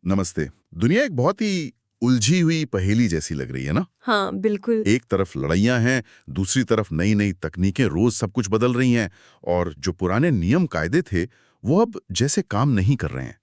नमस्ते। दुनिया एक बहुत ही उलझी हुई पहेली जैसी लग रही है ना। हाँ, बिल्कुल। एक तरफ लड़ाइयां हैं, दूसरी तरफ नई नई तकनीकें रोज सब कुछ बदल रही हैं, और जो पुराने नियम कायदे थे वो अब जैसे काम नहीं कर रहे हैं।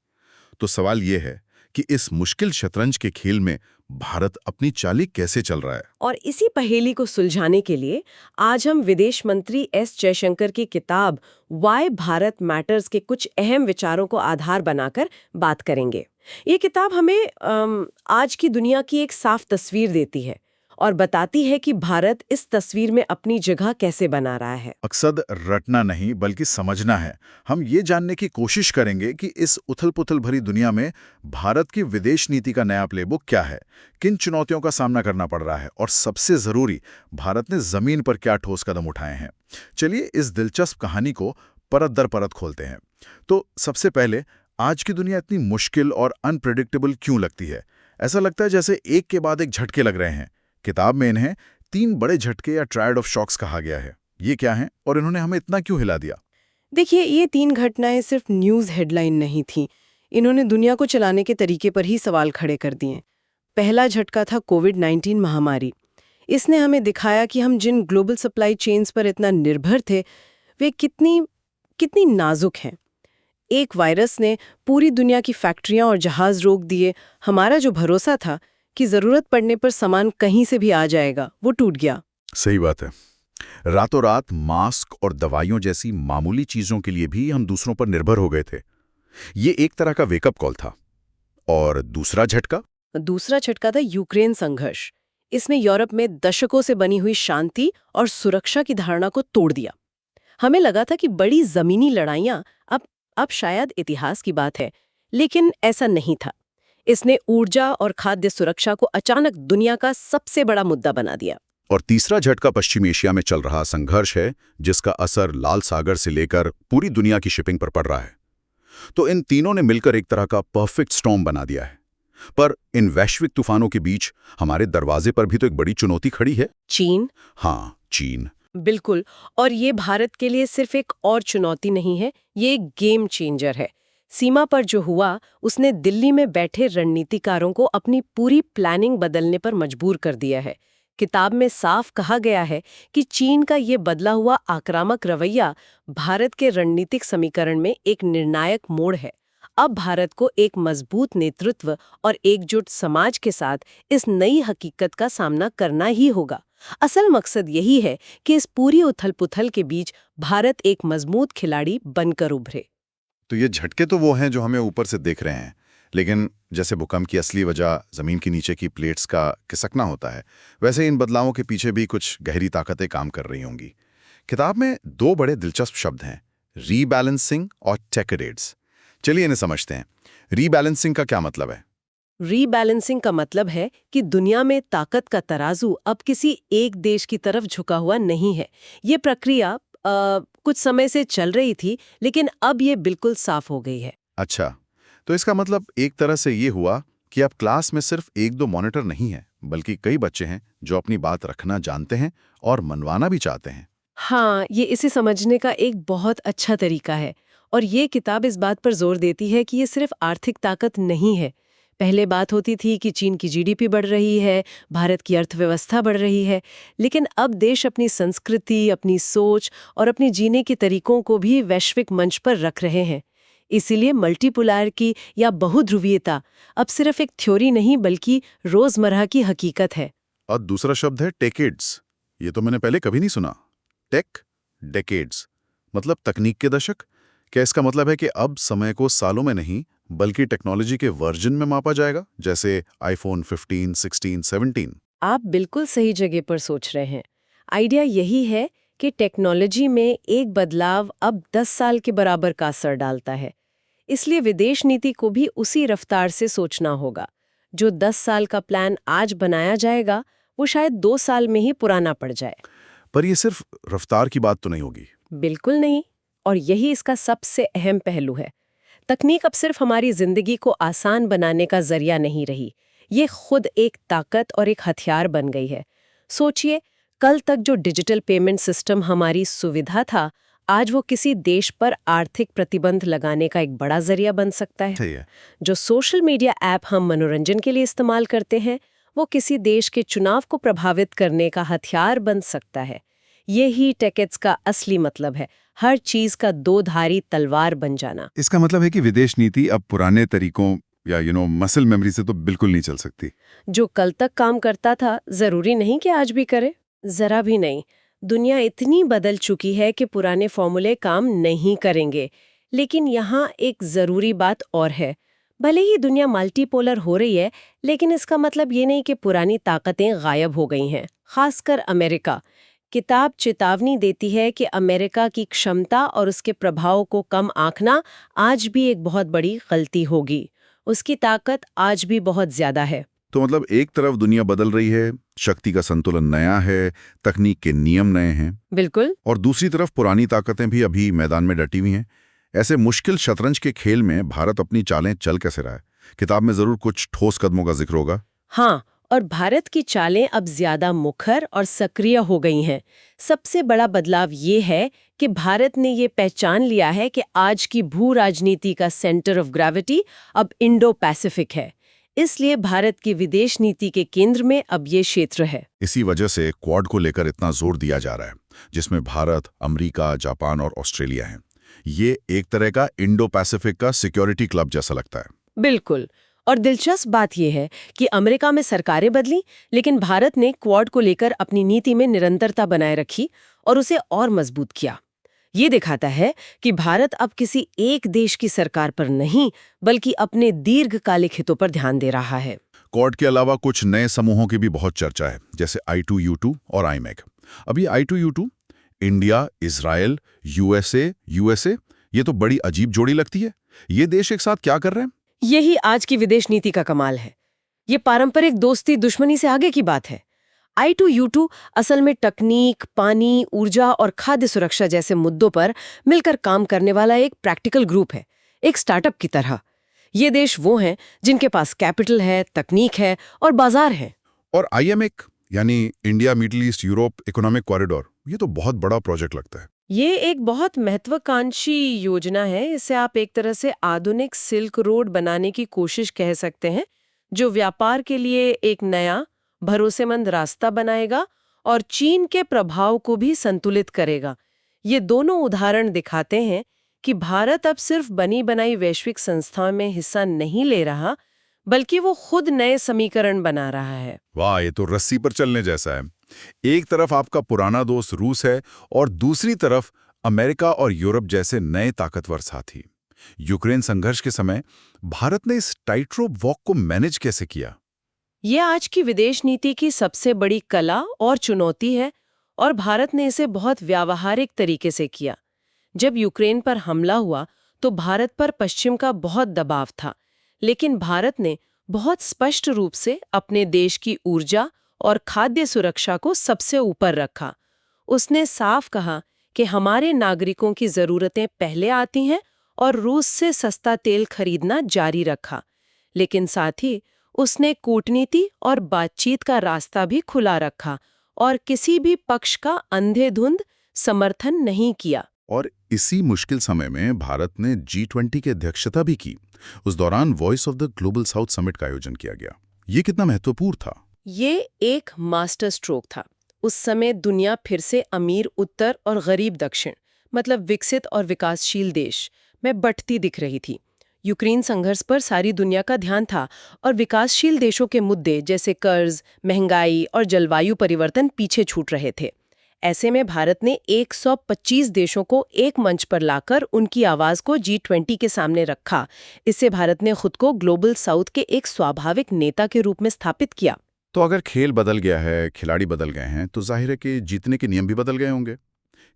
तो सवाल ये है कि इस मुश्किल शतरंज के खेल में भारत अपनी चाल कैसे चल रहा है। और इसी पहेली को सुलझाने के लिए आज हम विदेश मंत्री एस जयशंकर की किताब वाई भारत मैटर्स के कुछ अहम विचारों को आधार बनाकर बात करेंगे। ये किताब हमें आज की दुनिया की एक साफ तस्वीर देती है और बताती है कि भारत इस तस्वीर में अपनी जगह कैसे बना रहा है। मकसद रटना नहीं बल्कि समझना है। हम ये जानने की कोशिश करेंगे कि इस उथल-पुथल भरी दुनिया में भारत की विदेश नीति का नया प्लेबुक क्या है, किन चुनौतियों का सामना करना पड़ रहा है और सबसे जरूरी, भारत ने जमीन पर क्या ठोस कदम उठाए हैं। चलिए इस दिलचस्प कहानी को परत दर परत खोलते हैं। तो सबसे पहले, आज की दुनिया इतनी मुश्किल और अनप्रेडिक्टेबल क्यों लगती है? ऐसा लगता है जैसे एक के बाद एक झटके लग रहे हैं। किताब में इन्हें 3 बड़े झटके या ट्रायड ऑफ शॉक्स कहा गया है। ये क्या हैं और इन्होंने हमें इतना क्यों हिला दिया? देखिए, ये 3 घटनाएं सिर्फ न्यूज़ हेडलाइन नहीं थीं। इन्होंने दुनिया को चलाने के तरीके पर ही सवाल खड़े कर दिए। पहला झटका था कोविड-19 महामारी। इसने हमें दिखाया कि हम जिन ग्लोबल सप्लाई चेन्स पर इतना निर्भर थे, वे कितनी कितनी नाजुक हैं। एक वायरस ने पूरी दुनिया की फैक्ट्रियां और जहाज रोक दिए। हमारा जो भरोसा था कि जरूरत पड़ने पर सामान कहीं से भी आ जाएगा, वो टूट गया। सही बात है। रातों रात मास्क और दवाइयों जैसी मामूली चीजों के लिए भी हम दूसरों पर निर्भर हो गए थे। ये एक तरह का वेकअप कॉल था। और दूसरा झटका? दूसरा झटका था यूक्रेन संघर्ष। इसने यूरोप में दशकों से बनी हुई शांति और सुरक्षा की धारणा को तोड़ दिया। हमें लगा था कि बड़ी जमीनी लड़ाइयां अब शायद इतिहास की बात है, लेकिन ऐसा नहीं था। इसने ऊर्जा और खाद्य सुरक्षा को अचानक दुनिया का सबसे बड़ा मुद्दा बना दिया। और तीसरा झटका पश्चिम एशिया में चल रहा संघर्ष है, जिसका असर लाल सागर से लेकर पूरी दुनिया की शिपिंग पर पड़ रहा है। तो इन तीनों ने मिलकर एक तरह का परफेक्ट स्टॉर्म बना दिया है। पर इन वैश्विक तूफानों के बीच हमारे दरवाजे पर भी तो एक बड़ी चुनौती खड़ी है। चीन। हाँ, चीन। बिल्कुल। और ये भारत के लिए सिर्फ एक और चुनौती नहीं है, ये एक गेम चेंजर है। सीमा पर जो हुआ, उसने दिल्ली में बैठे रणनीतिकारों को अपनी पूरी प्लानिंग बदलने पर मजबूर कर दिया है। किताब में साफ कहा गया है कि चीन का ये बदला हुआ आक्रामक रवैया भारत के रणनीतिक समीकरण में एक निर्णायक मोड़ है। अब भारत को एक मजबूत नेतृत्व और एकजुट समाज के साथ इस नई हकीकत का सामना करना ही होगा। असल मकसद यही है कि इस पूरी उथल-पुथल के बीच भारत एक मजबूत खिलाड़ी बनकर उभरे। तो ये झटके तो वो हैं जो हमें ऊपर से देख रहे हैं, लेकिन जैसे भूकंप की असली वजह जमीन के नीचे की प्लेट्स का खिसकना होता है, वैसे इन बदलावों के पीछे भी कुछ गहरी ताकतें काम कर रही होंगी। किताब में 2 बड़े दिलचस्प शब्द हैं, रीबैलेंसिंग और टेकेडेड्स। चलिए इन्हें समझते हैं। रीबैलेंसिंग का क्या मतलब है? रीबैलेंसिंग का मतलब है कि दुनिया में ताकत का तराजू अब किसी एक देश की तरफ झुका हुआ नहीं है। ये प्रक्रिया कुछ समय से चल रही थी, लेकिन अब ये बिल्कुल साफ हो गई है। अच्छा, तो इसका मतलब एक तरह से ये हुआ कि अब क्लास में सिर्फ 1-2 मॉनिटर नहीं है, बल्कि कई बच्चे हैं जो अपनी बात रखना जानते हैं और मनवाना भी चाहते हैं। हाँ, ये इसे समझने का एक बहुत अच्छा तरीका है। और ये किताब इस बात पर जोर देती है कि ये सिर्फ आर्थिक ताकत नहीं है। पहले बात होती थी कि चीन की जीडीपी बढ़ रही है, भारत की अर्थव्यवस्था बढ़ रही है, लेकिन अब देश अपनी संस्कृति, अपनी सोच और अपने जीने के तरीकों को भी वैश्विक मंच पर रख रहे हैं। इसीलिए मल्टीपोलर की या बहुध्रुवीयता अब सिर्फ एक थ्योरी नहीं बल्कि रोजमर्रा की हकीकत है। और दूसरा शब्द है टेकेड्स। ये तो मैंने पहले कभी नहीं सुना। टेक डेकेड्स मतलब तकनीक के दशक। क्या इसका मतलब है कि अब समय को सालों में नहीं बल्कि टेक्नोलॉजी के वर्जन में मापा जाएगा, जैसे आईफोन 15, 16, 17? आप बिल्कुल सही जगह पर सोच रहे हैं। आइडिया यही है कि टेक्नोलॉजी में एक बदलाव अब 10 साल के बराबर का असर डालता है। इसलिए विदेश नीति को भी उसी रफ्तार से सोचना होगा। जो 10 साल का प्लान आज बनाया जाएगा, वो शायद 2 साल में ही पुराना पड़ जाए। पर यह सिर्फ रफ्तार की बात तो नहीं होगी। बिल्कुल नहीं। और यही इसका सबसे अहम पहलू है। तकनीक अब सिर्फ हमारी जिंदगी को आसान बनाने का जरिया नहीं रही, ये खुद एक ताकत और एक हथियार बन गई है। सोचिए, कल तक जो डिजिटल पेमेंट सिस्टम हमारी सुविधा था, आज वो किसी देश पर आर्थिक प्रतिबंध लगाने का एक बड़ा जरिया बन सकता है। सही है। जो सोशल मीडिया ऐप हम मनोरंजन के लिए इस्तेमाल करते हैं, वो किसी देश के चुनाव को प्रभावित करने का हथियार बन सकता है। यही टेकेट्स का असली मतलब है, हर चीज का दो-धारी तलवार बन जाना। इसका मतलब है कि विदेश नीति अब पुराने तरीकों या मसल मेमोरी से तो बिल्कुल नहीं चल सकती। जो कल तक काम करता था, जरूरी नहीं कि आज भी करे। जरा भी नहीं। दुनिया इतनी बदल चुकी है कि पुराने फॉर्मूले काम नहीं करेंगे। लेकिन यहाँ एक जरूरी बात और है। भले ही दुनिया मल्टीपोलर हो रही है, लेकिन इसका मतलब ये नहीं कि पुरानी ताकतें गायब हो गई हैं, खासकर अमेरिका। किताब चेतावनी देती है कि अमेरिका की क्षमता और उसके प्रभाव को कम आंकना आज भी एक बहुत बड़ी गलती होगी। उसकी ताकत आज भी बहुत ज्यादा है। तो मतलब एक तरफ दुनिया बदल रही है, शक्ति का संतुलन नया है, तकनीक के नियम नए हैं, बिल्कुल। और दूसरी तरफ पुरानी ताकतें भी अभी मैदान में डटी हुई हैं। ऐसे मुश्किल शतरंज के खेल में भारत अपनी चालें चल कैसे रहा है? किताब में जरूर कुछ ठोस कदमों का जिक्र होगा। हाँ, और भारत की चालें अब ज्यादा मुखर और सक्रिय हो गई हैं। सबसे बड़ा बदलाव ये है कि भारत ने ये पहचान लिया है कि आज की भू राजनीति का सेंटर ऑफ ग्रेविटी अब इंडो पैसिफिक है। इसलिए भारत की विदेश नीति के केंद्र में अब ये क्षेत्र है। इसी वजह से क्वाड को लेकर इतना जोर दिया जा रहा है, जिसमें भारत, अमेरिका, जापान और ऑस्ट्रेलिया हैं। ये एक तरह का इंडो पैसिफिक का सिक्योरिटी क्लब जैसा लगता है। बिल्कुल। और दिलचस्प बात यह है कि अमेरिका में सरकारें बदली, लेकिन भारत ने क्वाड को लेकर अपनी नीति में निरंतरता बनाए रखी और उसे और मजबूत किया। ये दिखाता है कि भारत अब किसी एक देश की सरकार पर नहीं, बल्कि अपने दीर्घकालिक हितों पर ध्यान दे रहा है। क्वाड के अलावा कुछ नए समूहों की भी बहुत चर्चा है, जैसे I2U2 और IMEC। अभी I2U2 इंडिया, इजराइल, यूएसए, ये तो बड़ी अजीब जोड़ी लगती है। ये देश एक साथ क्या कर रहे हैं? यही आज की विदेश नीति का कमाल है। ये पारंपरिक दोस्ती दुश्मनी से आगे की बात है। I2U2 असल में तकनीक, पानी, ऊर्जा और खाद्य सुरक्षा जैसे मुद्दों पर मिलकर काम करने वाला एक प्रैक्टिकल ग्रुप है, एक स्टार्टअप की तरह। ये देश वो हैं जिनके पास कैपिटल है, तकनीक है और बाजार है। और IMEC यानी India, middle east, Europe economic corridor, ये तो बहुत बड़ा प्रोजेक्ट लगता है। ये एक बहुत महत्वाकांक्षी योजना है। इसे आप एक तरह से आधुनिक सिल्क रोड बनाने की कोशिश कह सकते हैं, जो व्यापार के लिए एक नया भरोसेमंद रास्ता बनाएगा और चीन के प्रभाव को भी संतुलित करेगा। ये दोनों उदाहरण दिखाते हैं कि भारत अब सिर्फ बनी बनाई वैश्विक संस्थाओं में हिस्सा नहीं ले रहा, बल्कि वो खुद नए समीकरण बना रहा है। वाह, ये तो रस्सी पर चलने जैसा है। एक तरफ आपका पुराना दोस्त रूस है और दूसरी तरफ अमेरिका और यूरोप जैसे नए ताकतवर साथी। यूक्रेन संघर्ष के समय भारत ने इस टाइटरोप वॉक को मैनेज कैसे किया? ये आज की विदेश नीति की सबसे बड़ी कला और चुनौती है, और भारत ने इसे बहुत व्यावहारिक तरीके से किया। जब यूक्रेन पर हमला हुआ तो भारत पर पश्चिम का बहुत दबाव था, लेकिन भारत ने बहुत स्पष्ट रूप से अपने देश की ऊर्जा और खाद्य सुरक्षा को सबसे ऊपर रखा। उसने साफ कहा कि हमारे नागरिकों की जरूरतें पहले आती हैं, और रूस से सस्ता तेल खरीदना जारी रखा। लेकिन साथ ही उसने कूटनीति और बातचीत का रास्ता भी खुला रखा और किसी भी पक्ष का अंधेधुंध समर्थन नहीं किया। और इसी मुश्किल समय में भारत ने G20 की अध्यक्षता भी की। उस दौरान voice of the global south summit का आयोजन किया गया। ये कितना महत्वपूर्ण था? ये एक मास्टर स्ट्रोक था। उस समय दुनिया फिर से अमीर उत्तर और गरीब दक्षिण, मतलब विकसित और विकासशील देश में बंटती दिख रही थी। यूक्रेन संघर्ष पर सारी दुनिया का ध्यान था, और विकासशील देशों के मुद्दे जैसे कर्ज, महंगाई और जलवायु परिवर्तन पीछे छूट रहे थे। ऐसे में भारत ने 125 देशों को एक मंच पर लाकर उनकी आवाज को G20 के सामने रखा। इससे भारत ने खुद को ग्लोबल साउथ के एक स्वाभाविक नेता के रूप में स्थापित किया। तो अगर खेल बदल गया है, खिलाड़ी बदल गए हैं, तो जाहिर है कि जीतने के नियम भी बदल गए होंगे।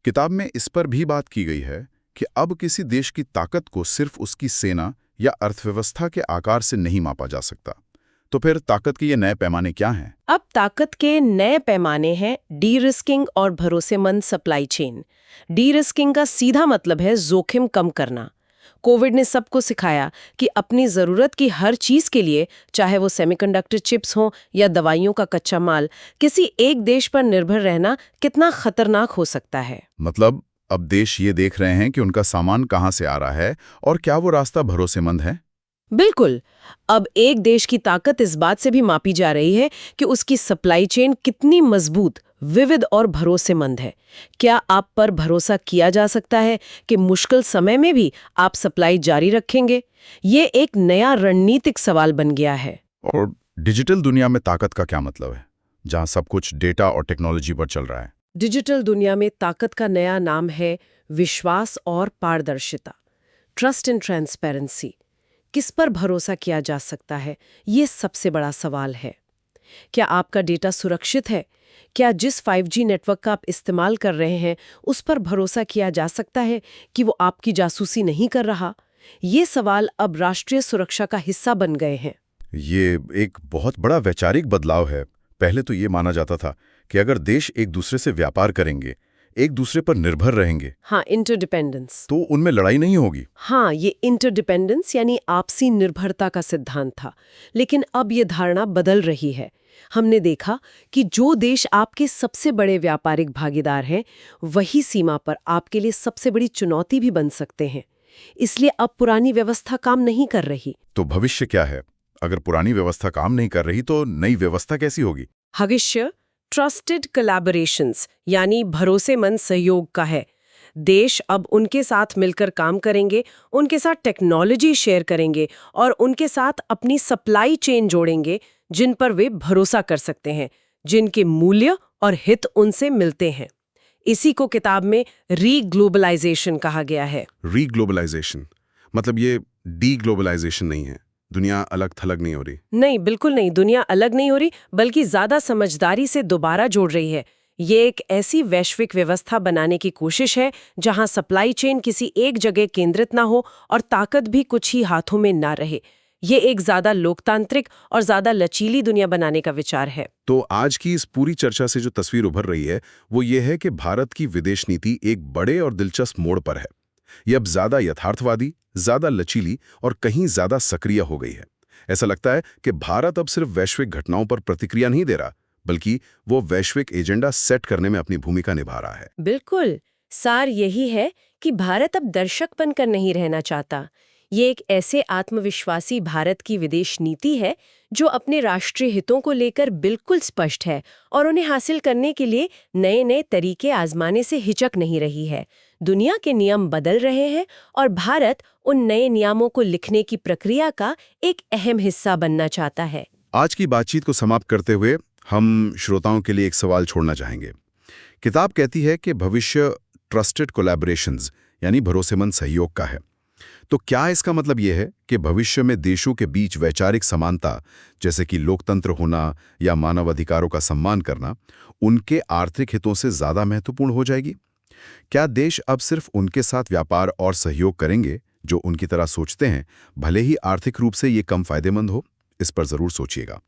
किताब में इस पर भी बात की गई है कि अब किसी देश की ताकत को सिर्फ उसकी सेना या अर्थव्यवस्था के आकार से नहीं मापा जा सकता। तो फिर ताकत के ये नए पैमाने क्या हैं? अब ताकत के नए पैमाने हैं डी रिस्किंग और भरोसेमंद सप्लाई चेन। डी रिस्किंग का सीधा मतलब है जोखिम कम करना। कोविड ने सबको सिखाया कि अपनी जरूरत की हर चीज के लिए, चाहे वो सेमीकंडक्टर चिप्स हो या दवाइयों का कच्चा माल, किसी एक देश पर निर्भर रहना कितना खतरनाक हो सकता है। मतलब अब देश ये देख रहे हैं कि उनका सामान कहाँ से आ रहा है और क्या वो रास्ता भरोसेमंद है। बिल्कुल। अब एक देश की ताकत इस बात से भी मापी जा रही है कि उसकी सप्लाई चेन कितनी मजबूत, विविध और भरोसेमंद है। क्या आप पर भरोसा किया जा सकता है कि मुश्किल समय में भी आप सप्लाई जारी रखेंगे? ये एक नया रणनीतिक सवाल बन गया है। और डिजिटल दुनिया में ताकत का क्या मतलब है, जहाँ सब कुछ डेटा और टेक्नोलॉजी पर चल रहा है? डिजिटल दुनिया में ताकत का नया नाम है विश्वास और पारदर्शिता, ट्रस्ट एंड ट्रांसपेरेंसी। किस पर भरोसा किया जा सकता है, ये सबसे बड़ा सवाल है। क्या आपका डेटा सुरक्षित है? क्या जिस 5G नेटवर्क का आप इस्तेमाल कर रहे हैं उस पर भरोसा किया जा सकता है कि वो आपकी जासूसी नहीं कर रहा? ये सवाल अब राष्ट्रीय सुरक्षा का हिस्सा बन गए हैं। ये एक बहुत बड़ा वैचारिक बदलाव है। पहले तो ये माना जाता था कि अगर देश एक दूसरे से व्यापार करेंगे, एक दूसरे पर निर्भर रहेंगे, हाँ, इंटरडिपेंडेंस। तो उनमें लड़ाई नहीं होगी। हाँ, ये इंटरडिपेंडेंस यानी आपसी निर्भरता का सिद्धांत था। लेकिन अब ये धारणा बदल रही है। हमने देखा कि जो देश आपके सबसे बड़े व्यापारिक भागीदार हैं, वही सीमा पर आपके लिए सबसे बड़ी चुनौती भी बन सकते हैं। इसलिए अब पुरानी व्यवस्था काम नहीं कर रही। तो भविष्य क्या है? अगर पुरानी व्यवस्था काम नहीं कर रही तो नई व्यवस्था कैसी होगी? भविष्य ट्रस्टेड कोलैबोरेशंस यानी भरोसेमंद सहयोग का है। देश अब उनके साथ मिलकर काम करेंगे, उनके साथ टेक्नोलॉजी शेयर करेंगे और उनके साथ अपनी सप्लाई चेन जोड़ेंगे जिन पर वे भरोसा कर सकते हैं, जिनके मूल्य और हित उनसे मिलते हैं। इसी को किताब में रीग्लोबलाइजेशन कहा गया है। रीग्लोबलाइजेशन मतलब ये डीग्लोबलाइजेशन नहीं है, दुनिया अलग थलग नहीं हो रही। नहीं, बिल्कुल नहीं। दुनिया अलग नहीं हो रही, बल्कि ज्यादा समझदारी से दोबारा जोड़ रही है। ये एक ऐसी वैश्विक व्यवस्था बनाने की कोशिश है जहां सप्लाई चेन किसी एक जगह केंद्रित ना हो और ताकत भी कुछ ही हाथों में ना रहे। ये एक ज्यादा लोकतांत्रिक और ज्यादा लचीली दुनिया बनाने का विचार है। तो आज की इस पूरी चर्चा से जो तस्वीर उभर रही है वो ये है कि भारत की विदेश नीति एक बड़े और दिलचस्प मोड़ पर है। ये अब ज्यादा यथार्थवादी, ज्यादा लचीली और कहीं ज्यादा सक्रिय हो गई है। ऐसा लगता है कि भारत अब सिर्फ वैश्विक घटनाओं पर प्रतिक्रिया नहीं दे रहा, बल्कि वो वैश्विक एजेंडा सेट करने में अपनी भूमिका निभा रहा है। बिल्कुल, सार यही है कि भारत अब दर्शक बनकर नहीं रहना चाहता। ये एक ऐसे आत्मविश्वासी भारत की विदेश नीति है जो अपने राष्ट्रीय हितों को लेकर बिल्कुल स्पष्ट है और उन्हें हासिल करने के लिए नए नए तरीके आजमाने से हिचक नहीं रही है। दुनिया के नियम बदल रहे हैं और भारत उन नए नियमों को लिखने की प्रक्रिया का एक अहम हिस्सा बनना चाहता है। आज की बातचीत को समाप्त करते हुए हम श्रोताओं के लिए एक सवाल छोड़ना चाहेंगे। किताब कहती है कि भविष्य ट्रस्टेड कोलैबोरेशंस यानी भरोसेमंद सहयोग का है। तो क्या इसका मतलब यह है कि भविष्य में देशों के बीच वैचारिक समानता, जैसे कि लोकतंत्र होना या मानव अधिकारों का सम्मान करना, उनके आर्थिक हितों से ज्यादा महत्वपूर्ण हो जाएगी? क्या देश अब सिर्फ उनके साथ व्यापार और सहयोग करेंगे जो उनकी तरह सोचते हैं, भले ही आर्थिक रूप से ये कम फायदेमंद हो? इस पर जरूर सोचिएगा।